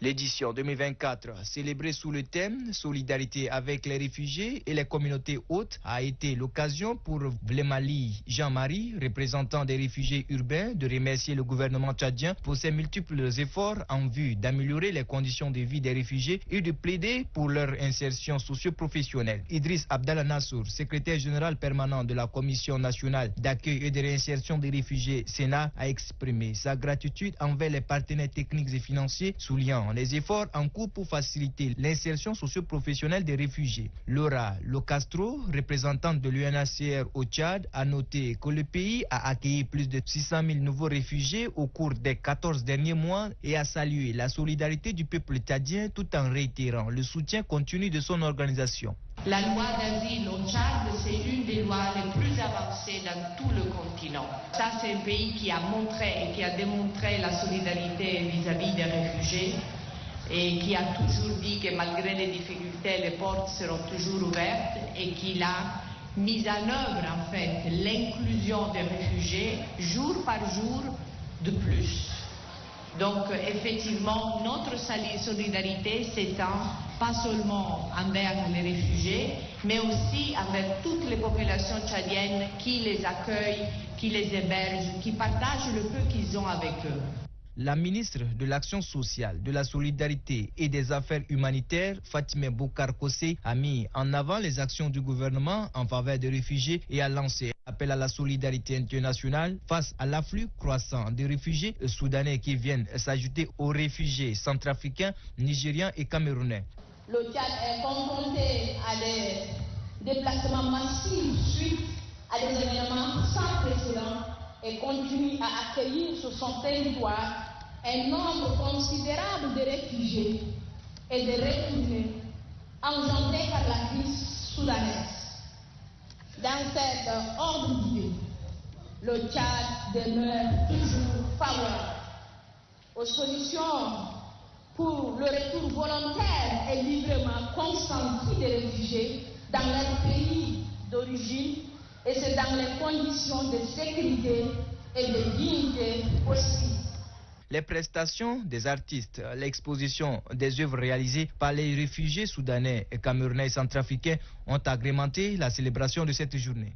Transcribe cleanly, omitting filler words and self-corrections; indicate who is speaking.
Speaker 1: L'édition 2024, célébrée sous le thème « Solidarité avec les réfugiés et les communautés hôtes », a été l'occasion pour Vlemali Jean-Marie, représentant des réfugiés urbains, de remercier le gouvernement tchadien pour ses multiples efforts en vue d'améliorer les conditions de vie des réfugiés et de plaider pour leur insertion socio-professionnelle. Idriss Abdallah Nassour, secrétaire général permanent de la Commission nationale d'accueil et de réinsertion des réfugiés Sénat, a exprimé sa gratitude envers les partenaires techniques et financiers, soulignant les efforts en cours pour faciliter l'insertion socio-professionnelle des réfugiés. Laura Locastro, représentante de l'UNHCR au Tchad, a noté que le pays a accueilli plus de 600 000 nouveaux réfugiés au cours des 14 derniers mois et a salué la solidarité du peuple tchadien tout en réitérant le soutien continu de son organisation.
Speaker 2: La loi d'asile au Tchad, c'est une des lois les plus avancées dans tout le continent. Ça, c'est un pays qui a montré et qui a démontré la solidarité vis-à-vis des réfugiés et qui a toujours dit que malgré les difficultés, les portes seront toujours ouvertes et qu'il a mis en œuvre, en fait, l'inclusion des réfugiés jour par jour de plus. Donc, effectivement, notre solidarité s'étend pas seulement envers les réfugiés, mais aussi envers toutes les populations tchadiennes qui les accueillent, qui les hébergent, qui partagent le peu qu'ils ont avec eux.
Speaker 1: La ministre de l'Action sociale, de la solidarité et des affaires humanitaires, Fatimé Bokar Kossé, a mis en avant les actions du gouvernement en faveur des réfugiés et a lancé un appel à la solidarité internationale face à l'afflux croissant des réfugiés soudanais qui viennent s'ajouter aux réfugiés centrafricains, nigériens et camerounais.
Speaker 3: Le Tchad est confronté à des déplacements massifs suite à des événements sans précédent et continue à accueillir sur son territoire un nombre considérable de réfugiés et de retournés engendrés par la crise soudanaise. Dans cet ordre d'idée, le Tchad demeure toujours favorable aux solutions pour le retour volontaire et librement consenti des réfugiés dans leur pays d'origine, et c'est dans les conditions de sécurité et de dignité possibles.
Speaker 1: Les prestations des artistes, l'exposition des œuvres réalisées par les réfugiés soudanais, camerounais et centrafricains ont agrémenté la célébration de cette journée.